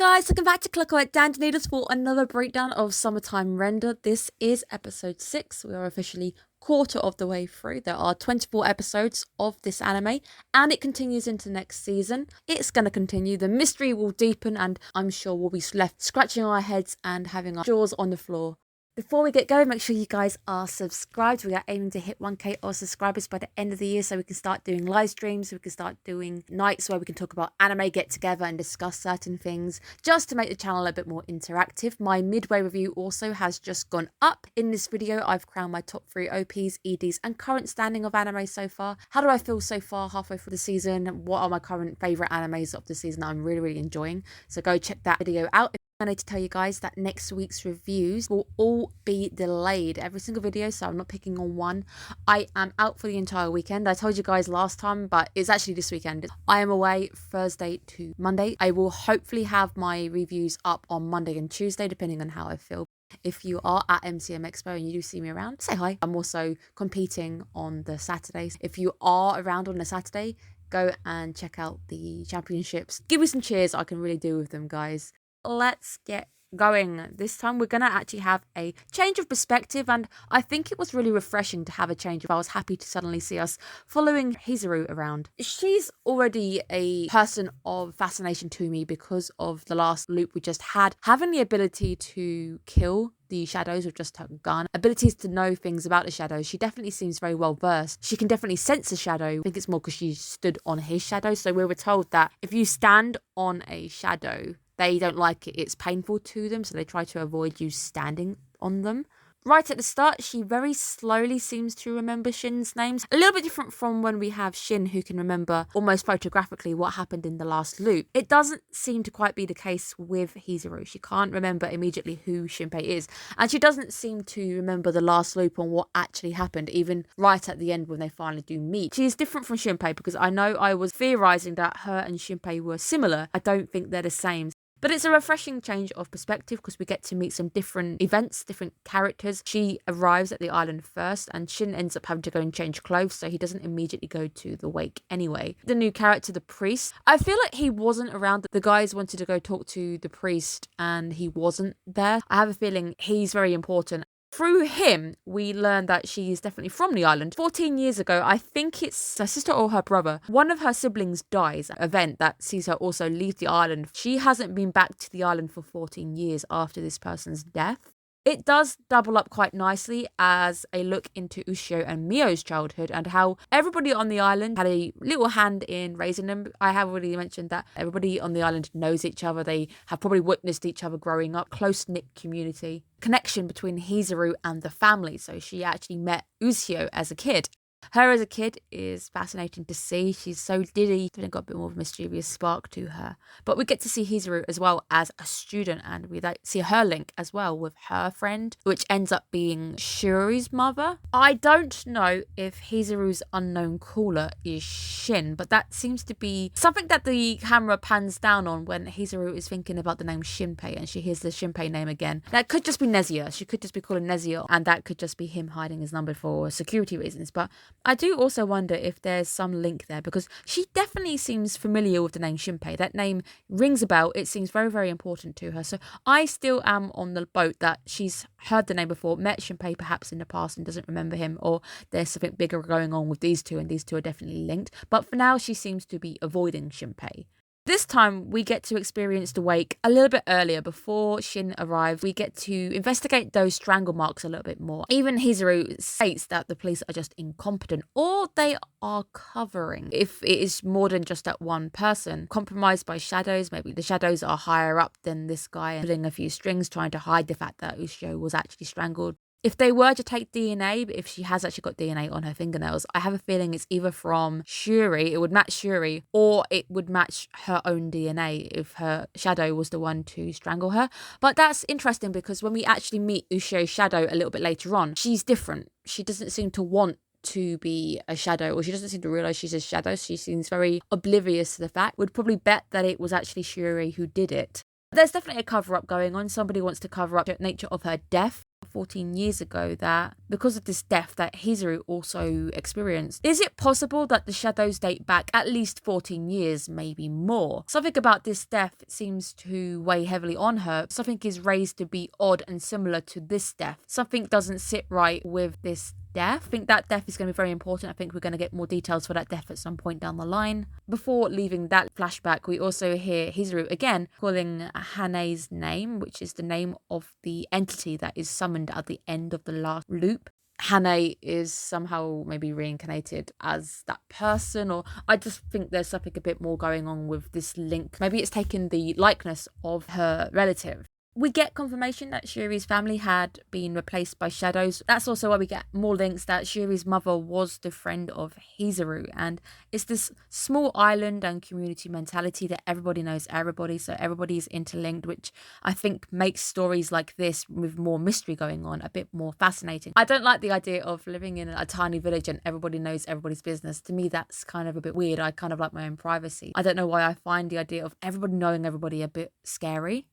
guys, welcome back to Clockwork and Noodles for another breakdown of Summertime Render. This is episode 6. We are officially quarter of the way through. There are 24 episodes of this anime and it continues into next season. It's going to continue. The mystery will deepen and I'm sure we'll be left scratching our heads and having our jaws on the floor. Before we get going, make sure you guys are subscribed. We are aiming to hit 1k of subscribers by the end of the year so we can start doing live streams, we can start doing nights where we can talk about anime, get together and discuss certain things, just to make the channel a bit more interactive. My midway review also has just gone up. In this video, I've crowned my top 3 OPs, EDs and current standing of anime so far. How do I feel so far halfway through the season? What are my current favourite animes of the season that I'm really enjoying? So go check that video out. I need to tell you guys that next week's reviews will all be delayed. Every single video, so I'm not picking on one. I am out for the entire weekend. I told you guys last time, but it's actually this weekend. I am away Thursday to Monday. I will hopefully have my reviews up on Monday and Tuesday, depending on how I feel. If you are at MCM Expo and you do see me around, say hi. I'm also competing on the Saturdays. If you are around on the Saturday, go and check out the championships. Give me some cheers. I can really do with them, guys. Let's get going. This time we're gonna actually have a change of perspective, and I think it was really refreshing to have a change. I was happy to suddenly see us following Hizuru around. She's already a person of fascination to me because of the last loop we just had. Having the ability to kill the shadows with just her gun, abilities to know things about the shadows. She definitely seems very well versed. She can definitely sense a shadow. I think it's more because she stood on his shadow. So we were told that if you stand on a shadow, they don't like it. It's painful to them, so they try to avoid you standing on them. Right at the start, she very slowly seems to remember Shin's names. A little bit different from when we have Shin, who can remember almost photographically what happened in the last loop. It doesn't seem to quite be the case with Hizuru. She can't remember immediately who Shinpei is. And she doesn't seem to remember the last loop on what actually happened, even right at the end when they finally do meet. She is different from Shinpei because I know I was theorizing that her and Shinpei were similar. I don't think they're the same. But it's a refreshing change of perspective because we get to meet some different events, different characters. She arrives at the island first and Shin ends up having to go and change clothes, so he doesn't immediately go to the wake anyway. The new character, the priest, I feel like he wasn't around. The guys wanted to go talk to the priest and he wasn't there. I have a feeling he's very important. Through him, we learn that she is definitely from the island. 14 years ago, I think it's her sister or her brother. One of her siblings dies, an event that sees her also leave the island. She hasn't been back to the island for 14 years after this person's death. It does double up quite nicely as a look into Ushio and Mio's childhood and how everybody on the island had a little hand in raising them. I have already mentioned that everybody on the island knows each other. They have probably witnessed each other growing up. Close-knit community. Connection between Hizuru and the family. So she actually met Ushio as a kid. Her as a kid is fascinating to see. She's so diddy and got a bit more of a mischievous spark to her. But we get to see Hizuru as well as a student, and we see her link as well with her friend, which ends up being Shuri's mother. I don't know if Hizuru's unknown caller is Shin, but that seems to be something that the camera pans down on when Hizuru is thinking about the name Shinpei and she hears the Shinpei name again. That could just be Nezia. She could just be calling Nezia, and that could just be him hiding his number for security reasons. But I do also wonder if there's some link there because she definitely seems familiar with the name Shinpei. That name rings a bell. It seems very important to her. So I still am on the boat that she's heard the name before, met Shinpei perhaps in the past and doesn't remember him, or there's something bigger going on with these two and these two are definitely linked. But for now, she seems to be avoiding Shinpei. This time, we get to experience the wake a little bit earlier before Shin arrives. We get to investigate those strangle marks a little bit more. Even Hizuru states that the police are just incompetent or they are covering. If it is more than just that one person, compromised by shadows, maybe the shadows are higher up than this guy and pulling a few strings trying to hide the fact that Ushio was actually strangled. If they were to take DNA, if she has actually got DNA on her fingernails, I have a feeling it's either from Shuri, it would match Shuri, or it would match her own DNA if her shadow was the one to strangle her. But that's interesting because when we actually meet Ushio's shadow a little bit later on, she's different. She doesn't seem to want to be a shadow, or she doesn't seem to realize she's a shadow. She seems very oblivious to the fact. Would probably bet that it was actually Shuri who did it. There's definitely a cover-up going on. Somebody wants to cover up the nature of her death. 14 years ago that because of this death that Hizuru also experienced. Is it possible that the shadows date back at least 14 years, maybe more? Something about this death seems to weigh heavily on her. Something is raised to be odd and similar to this death. Something doesn't sit right with this death. I think that death is going to be very important. I think we're going to get more details for that death at some point down the line. Before leaving that flashback, we also hear Hizuru again calling Hane's name, which is the name of the entity that is summoned at the end of the last loop. Hane is somehow maybe reincarnated as that person, or I just think there's something a bit more going on with this link. Maybe it's taken the likeness of her relative. We get confirmation that Shuri's family had been replaced by shadows. That's also why we get more links that Shuri's mother was the friend of Hizuru. And it's this small island and community mentality that everybody knows everybody. So everybody is interlinked, which I think makes stories like this with more mystery going on a bit more fascinating. I don't like the idea of living in a tiny village and everybody knows everybody's business. To me, that's kind of a bit weird. I kind of like my own privacy. I don't know why I find the idea of everybody knowing everybody a bit scary.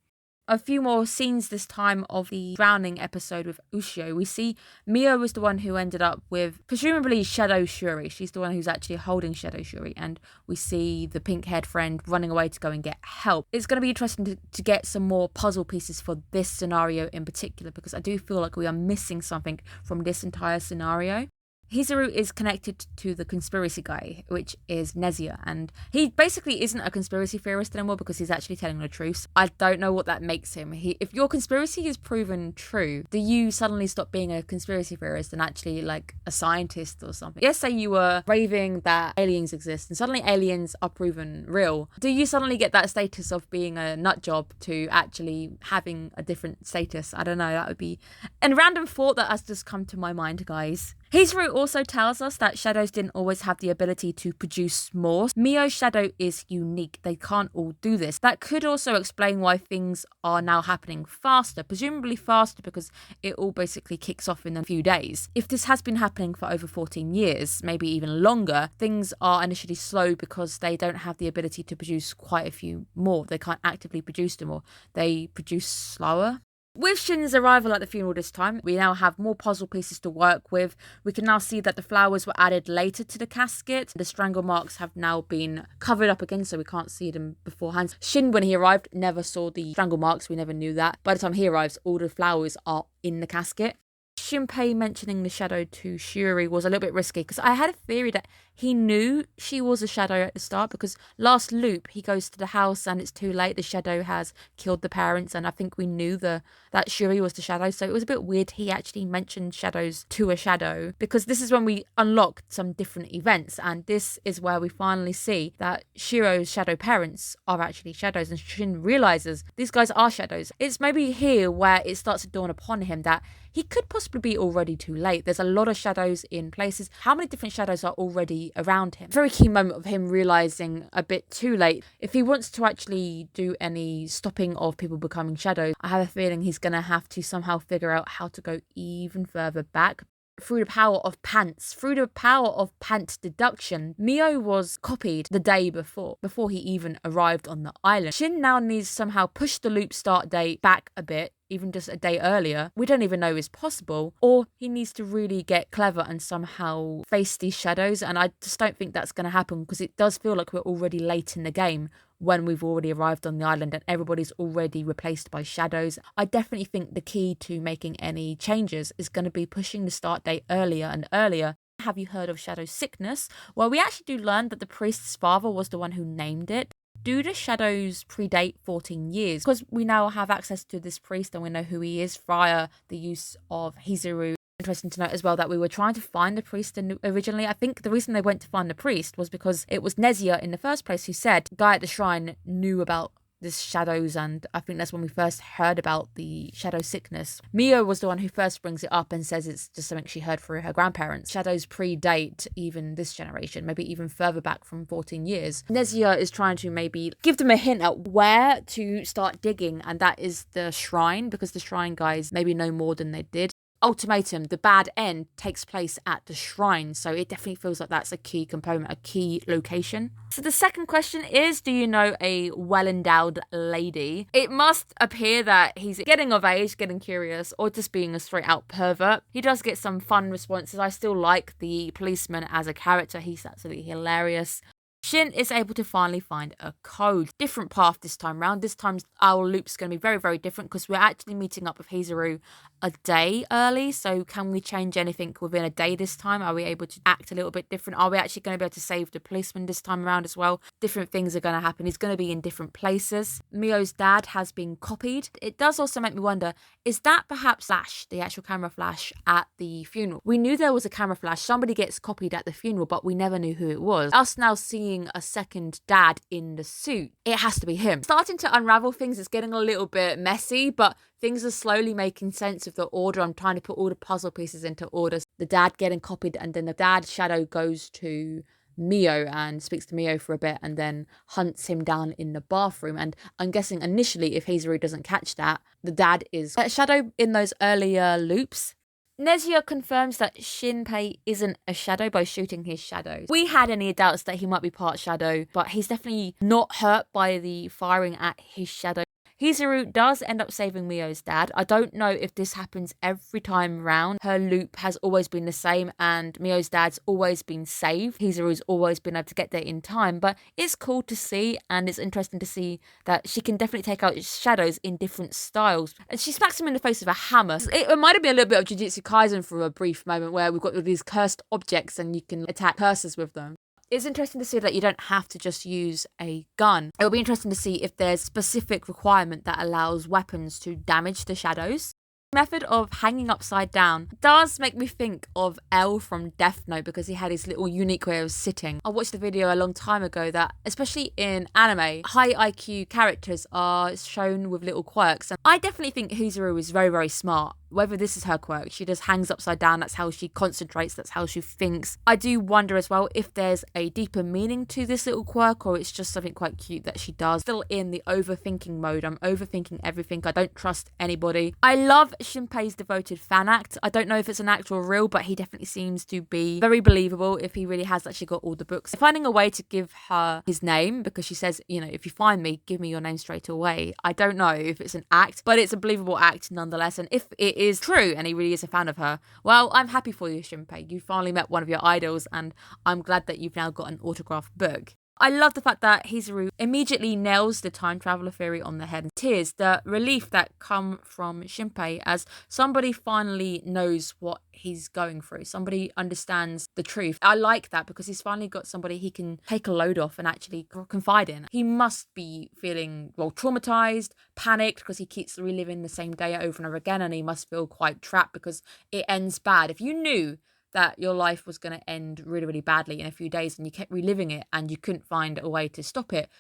A few more scenes this time of the drowning episode with Ushio. We see Mio was the one who ended up with, presumably, Shadow Shuri. She's the one who's actually holding Shadow Shuri. And we see the pink-haired friend running away to go and get help. It's going to be interesting to get some more puzzle pieces for this scenario in particular, because I do feel like we are missing something from this entire scenario. Hizuru is connected to the conspiracy guy, which is Nezia, and he basically isn't a conspiracy theorist anymore because he's actually telling the truth. I don't know what that makes him. If your conspiracy is proven true, do you suddenly stop being a conspiracy theorist and actually like a scientist or something? Yes, say you were raving that aliens exist and suddenly aliens are proven real. Do you suddenly get that status of being a nut job to actually having a different status? I don't know, that would be a random thought that has just come to my mind, guys. Hizuru also tells us that shadows didn't always have the ability to produce more. Mio's shadow is unique. They can't all do this. That could also explain why things are now happening faster, presumably faster because it all basically kicks off in a few days. If this has been happening for over 14 years, maybe even longer, things are initially slow because they don't have the ability to produce quite a few more. They can't actively produce them, or they produce slower. With Shin's arrival at the funeral this time, we now have more puzzle pieces to work with. We can now see that the flowers were added later to the casket. The strangle marks have now been covered up again, so we can't see them beforehand. Shin, when he arrived, never saw the strangle marks. We never knew that. By the time he arrives, all the flowers are in the casket. Shinpei mentioning the shadow to Shuri was a little bit risky because I had a theory that he knew she was a shadow at the start, because last loop he goes to the house and it's too late. The shadow has killed the parents, and I think we knew that Shuri was the shadow, so it was a bit weird he actually mentioned shadows to a shadow, because this is when we unlock some different events, and this is where we finally see that Shiro's shadow parents are actually shadows, and Shin realizes these guys are shadows. It's maybe here where it starts to dawn upon him that he could possibly be already too late. There's a lot of shadows in places. How many different shadows are already around him? Very key moment of him realizing a bit too late. If he wants to actually do any stopping of people becoming shadows, I have a feeling he's going to have to somehow figure out how to go even further back. Through the power of pants, through the power of pant deduction, Mio was copied the day before he even arrived on the island. Shin now needs to somehow push the loop start date back a bit, even just a day earlier. We don't even know is possible, or he needs to really get clever and somehow face these shadows, and I just don't think that's going to happen, because it does feel like we're already late in the game when we've already arrived on the island and everybody's already replaced by shadows. I definitely think the key to making any changes is going to be pushing the start date earlier and earlier. Have you heard of shadow sickness? Well, we actually do learn that the priest's father was the one who named it. Do the shadows predate 14 years? Because we now have access to this priest and we know who he is via the use of Hizuru. Interesting to note as well that we were trying to find the priest originally. I think the reason they went to find the priest was because it was Nezia in the first place who said the guy at the shrine knew about this shadows, and I think that's when we first heard about the shadow sickness. Mio was the one who first brings it up and says it's just something she heard through her grandparents. Shadows predate even this generation, maybe even further back from 14 years. Nezia is trying to maybe give them a hint at where to start digging, and that is the shrine, because the shrine guys maybe know more than they did. ultimatum, the bad end, takes place at the shrine. So it definitely feels like that's a key component, a key location. So the second question is, do you know a well-endowed lady? It must appear that he's getting of age, getting curious, or just being a straight-out pervert. He does get some fun responses. I still like the policeman as a character. He's absolutely hilarious. Shin is able to finally find a code. Different path this time round. This time our loop's going to be very, very different because we're actually meeting up with Hizuru a day early. So can we change anything within a day this time? Are we able to act a little bit different? Are we actually going to be able to save the policeman this time around as well? Different things are going to happen. He's going to be in different places. Mio's dad has been copied. It does also make me wonder, is that perhaps Flash, the actual camera flash at the funeral? We knew there was a camera flash. Somebody gets copied at the funeral, but we never knew who it was. Us now seeing a second dad in the suit, it has to be him. Starting to unravel things, it's getting a little bit messy, but things are slowly making sense of the order. I'm trying to put all the puzzle pieces into order. The dad getting copied, and then the dad shadow goes to Mio and speaks to Mio for a bit and then hunts him down in the bathroom. And I'm guessing initially, if Hizuru doesn't catch that, the dad is that shadow in those earlier loops. Nezia confirms that Shinpei isn't a shadow by shooting his shadows. We had any doubts that he might be part shadow, but he's definitely not hurt by the firing at his shadow. Hizuru does end up saving Mio's dad. I don't know if this happens every time round. Her loop has always been the same and Mio's dad's always been saved. Hizuru's always been able to get there in time, but it's cool to see and it's interesting to see that she can definitely take out shadows in different styles. And she smacks him in the face with a hammer. It reminded me a little bit of Jujutsu Kaisen for a brief moment where we've got all these cursed objects and you can attack curses with them. It's interesting to see that you don't have to just use a gun. It'll be interesting to see if there's specific requirement that allows weapons to damage the shadows. Method of hanging upside down does make me think of L from Death Note because he had his little unique way of sitting. I watched the video a long time ago that, especially in anime, high IQ characters are shown with little quirks. And I definitely think Hizuru is very, very smart. Whether this is her quirk, she just hangs upside down. That's how she concentrates. That's how she thinks. I do wonder as well if there's a deeper meaning to this little quirk or it's just something quite cute that she does. Still in the overthinking mode. I'm overthinking everything. I don't trust anybody. I love Shinpei's devoted fan act. I don't know if it's an act or real, but he definitely seems to be very believable if he really has actually got all the books. Finding a way to give her his name because she says, you know, if you find me, give me your name straight away. I don't know if it's an act, but it's a believable act nonetheless. And if it is true and he really is a fan of her, well, I'm happy for you, Shinpei. You finally met one of your idols and I'm glad that you've now got an autographed book. I love the fact that Hizuru immediately nails the time traveler theory on the head. Tears, the relief that come from Shinpei as somebody finally knows what he's going through. Somebody understands the truth. I like that because he's finally got somebody he can take a load off and actually confide in. He must be feeling, well, traumatized, panicked because he keeps reliving the same day over and over again, and he must feel quite trapped because it ends bad. If you knew that your life was going to end really, really badly in a few days and you kept reliving it and you couldn't find a way to stop it,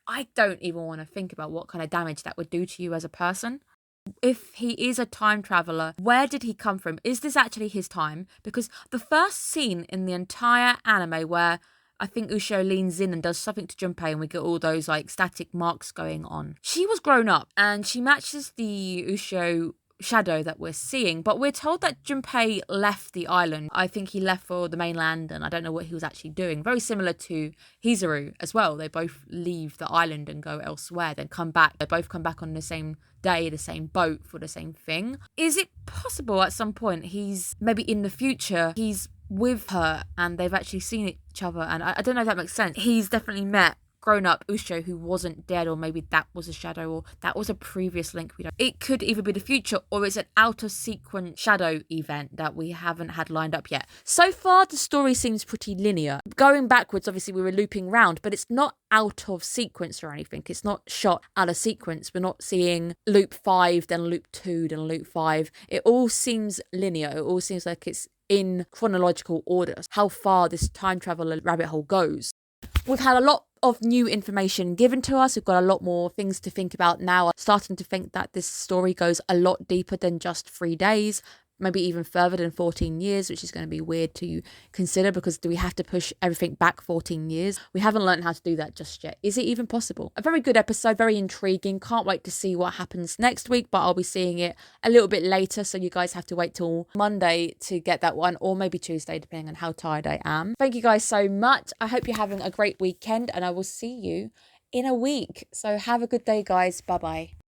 I don't even want to think about what kind of damage that would do to you as a person. If he is a time traveler, where did he come from? Is this actually his time? Because the first scene in the entire anime where I think Ushio leans in and does something to Junpei and we get all those like static marks going on, she was grown up and she matches the Ushio shadow that we're seeing, but we're told that Junpei left the island. I think he left for the mainland and I don't know what he was actually doing. Very similar to Hizuru as well. They both leave the island and go elsewhere, then come back. They both come back on the same day, the same boat for the same thing. Is it possible at some point he's maybe in the future, he's with her and they've actually seen each other? And I don't know if that makes sense. He's definitely met grown-up Ushio who wasn't dead, or maybe that was a shadow, or that was a previous link. We don't. It could either be the future or it's an out-of-sequence shadow event that we haven't had lined up yet. So far, the story seems pretty linear. Going backwards, obviously, we were looping round, but it's not out of sequence or anything. It's not shot out of sequence. We're not seeing loop 5, then loop 2, then loop 5. It all seems linear. It all seems like it's in chronological order. How far this time travel rabbit hole goes. We've had a lot of new information given to us. We've got a lot more things to think about now. I'm starting to think that this story goes a lot deeper than just 3 days. maybe even further than 14 years, which is going to be weird to consider, because do we have to push everything back 14 years? We haven't learned how to do that just yet. Is it even possible? A very good episode, very intriguing. Can't wait to see what happens next week, but I'll be seeing it a little bit later, so you guys have to wait till Monday to get that one, or maybe Tuesday, depending on how tired I am. Thank you guys so much. I hope you're having a great weekend, and I will see you in a week. So have a good day, guys. Bye bye.